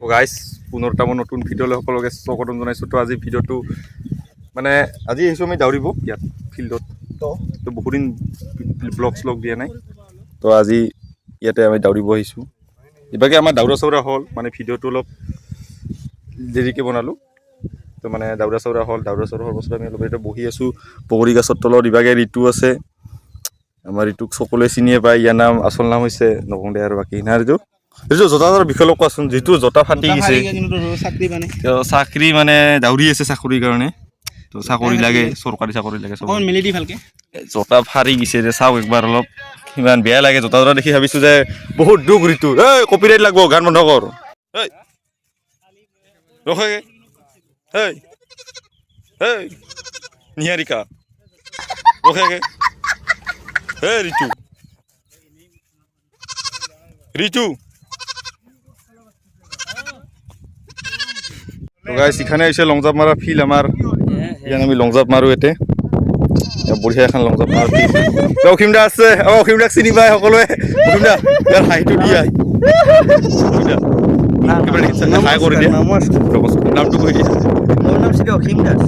তো গাইজ পুনৰটা মই নতুন ভিডিঅ'লৈ সকলোকে স্বাগতম জনাইছোঁ। তো আজি ভিডিঅ'টো মানে আজি আহিছোঁ আমি দৌৰিব ইয়াত ফিল্ডত। তো বহুদিন ব্লগ শ্লগ দিয়া নাই, তো আজি ইয়াতে আমি দৌৰিব আহিছোঁ। ইভাগে আমাৰ দাউৰা চাউৰা হ'ল, মানে ভিডিঅ'টো অলপ দেৰিকৈ বনালোঁ। তো মানে দাউৰা চাউৰা হোৱাৰ পাছত আমি অলপ এতিয়া বহি আছোঁ বগৰী গছৰ তলত। ইভাগে ঋতু আছে, আমাৰ ঋতুক সকলোৱে চিনিয়ে পায়। ইয়াৰ নাম আচল নাম হৈছে নকওঁ দে আৰু বাকী না ঋতু জোতাৰ বিষয়ে অলপ কোৱাচোন। যিটো জোতা ফাটি গৈছে, চাকৰি মানে দাউৰি আছে চাকৰিৰ কাৰণে, তো চাকৰি লাগে, চৰকাৰী চাকৰি লাগে, মিলি দি ভালকে জোতা ফাৰি গৈছে যে চাওক একবাৰ অলপ। সিমান বেয়া লাগে জোতা দেখি ভাবিছোঁ যে বহুত দুখ ঋতুৰ। কপিৰাইট লাগব, গান বন্ধ কৰ। ৰখে নিহাৰিকা ৰখে ঋতু ঋতু গাইছ এখানে হৈছে লং জাম্প মাৰা ফিল্ড আমাৰ। ইয়াত আমি লং জাম্প মাৰোঁ। এতে বঢ়িয়া এখন লং জাম্প মাৰা ফিল্ড। অসীম দা আছে, অসীম দাক চিনি পায় সকলোৱে। অসীম দা ইয়াৰ হাঁহিটো দিয়া, হাই কৰি দিয়া, নামটো কৈ দিয়া। মোৰ নাম শ্ৰী অসীম দাস।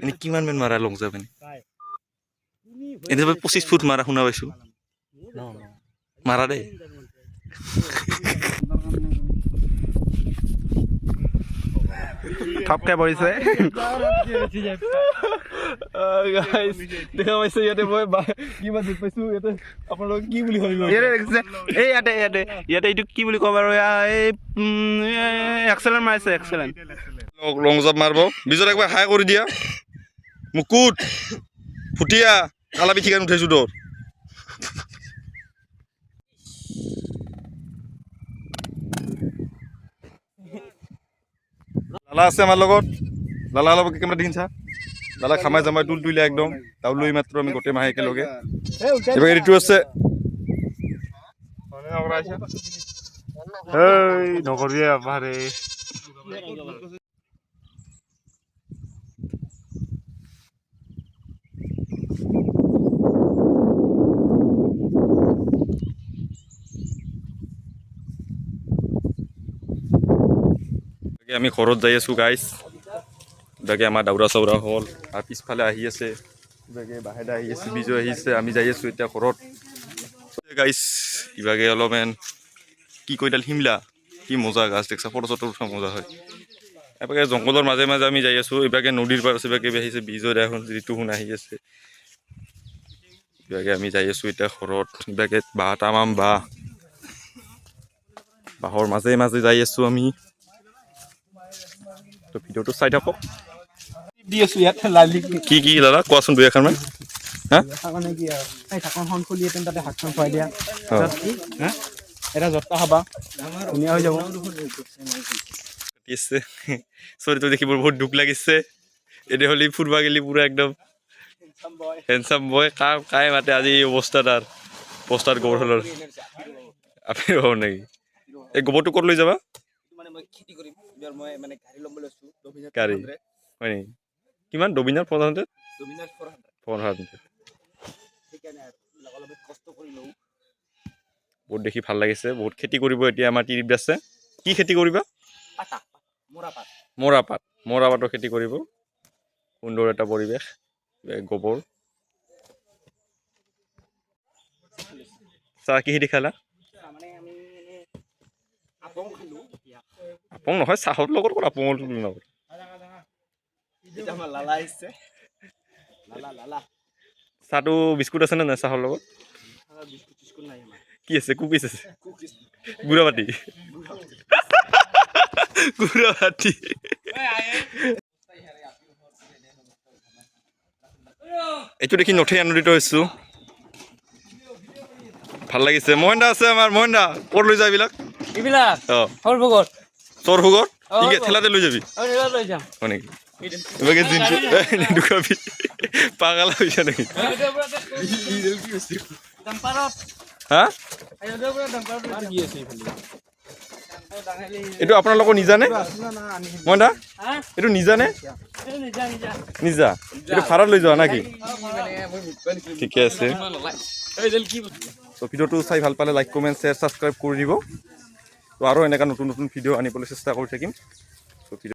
এনে কিমান মান মাৰা লং জাম্প? এনে 25 ফুট মাৰা শুনা পাইছোঁ। মাৰা দেই। ঠপকে পৰিছে দেখা পাইছে ইয়াতে মই কিবা জিত পাইছোঁ। ইয়াতে আপোনালোকে কি বুলি ভাবিব? ইয়াতে এইটো কি বুলি ক'ম আৰু এই এক্সেলেণ্ট মাৰিছে, এক্সেলেণ্ট। লং জাম্প মাৰিব বিজত একবাৰ হাই কৰি দিয়া। মুকুট ফুটিয়া কালা পিঠিকান উঠাইছোঁ তোৰ। লালা আছে আমাৰ লগত। লালা অলপ কেমেৰা দেখিছা? লালা খামাই জামাই তুল তুলিলে একদম তাউল লৈ মাত্ৰ আমি গোটেই মাহে একেলগে। এইবাৰ ঋতু আছে। নকৰি আপাৰে আমি ঘৰত যাই আছোঁ গাইজ। ইভাগে আমাৰ দাউৰা চাউৰা হ'ল আৰু পিছফালে আহি আছে ইভাগে বাহেদা আহি আছে, বিজয় আহিছে। আমি যাই আছোঁ এতিয়া ঘৰত গাইজ। ইভাগে অলপমান কি কৈডাল শিমলা কি মজা গাছ দেখছা, ফটো চটো উঠা মজা হয়। এভাগে জংঘলৰ মাজে মাজে আমি যাই আছোঁ। ইভাগে নদীৰ পাৰ আছে, ইভাগে আহিছে বিজয় এখন ঋতু শুন আহি আছে। ইভাগে আমি যাই আছোঁ এতিয়া ঘৰত। ইভাগে বাঁহ তামাম বাঁহৰ মাজে মাজে যাই আছোঁ আমি। তো ভিডিঅ'টো চাই থাকক। দি আছো ইয়াত লালি কি কি দাদা কোৱাচোন দুই এষাৰমান। হা মানে কি আৰু এই ঢাকনখন খুলি তাতে হাতখন খুৱাই দিয়া, এটা জত্তা খাবা, ধুনীয়া হৈ যাব। চৰিটো দেখি মোৰ বহুত দুখ লাগিছে। এনে হ'লে ফুৰবা গেলি পুৰা একদম হেণ্ডচাম বয় কাই মাতে। আজি এই অৱস্থা তাৰ পোষ্টাৰ গোবৰ হলৰ আপুনি হ'ব নেকি? এই গোবৰটো ক'ত লৈ যাবা? গাড়ী হয় নেকি? কিমান ডবিনাৰ 400? বহুত দেখি ভাল লাগিছে। বহুত খেতি কৰিব এতিয়া আমাৰ টিৰিপ আছে। কি খেতি কৰিবা? মৰাপাতৰ খেতি কৰিব। সুন্দৰ এটা পৰিৱেশ, গোবৰ। চাহ কিহেদি খালা? আপং নহয়, চাহৰ লগত ক'ত আপঙৰ লগত? চাহটো বিস্কুট আছে নে নাই চাহৰ লগত? কি আছে? কুকিজ আছে, গুড়াবাটি গুড়াবাটি। এইটো দেখি নথৈ আনন্দিত হৈছোঁ, ভাল লাগিছে। মোহন দা আছে আমাৰ। মোহন দা ক'ত লৈ যায় এইবিলাক? চৰভোগত ঠেলাতে লৈ যাবি হয় নেকি? পাগালা হৈছে নেকি? হা এইটো আপোনালোকৰ নিজানে? মই দা এইটো নিজানে? নিজা? এইটো ভাড়াত লৈ যোৱা নাকি? ঠিকে আছে। ভিডিঅ'টো চাই ভাল পালে লাইক কমেণ্ট শ্বেয়াৰ ছাবস্ক্ৰাইব কৰি দিব। তো আৰু এনেকুৱা নতুন নতুন ভিডিঅ' আনিবলৈ চেষ্টা কৰি থাকিম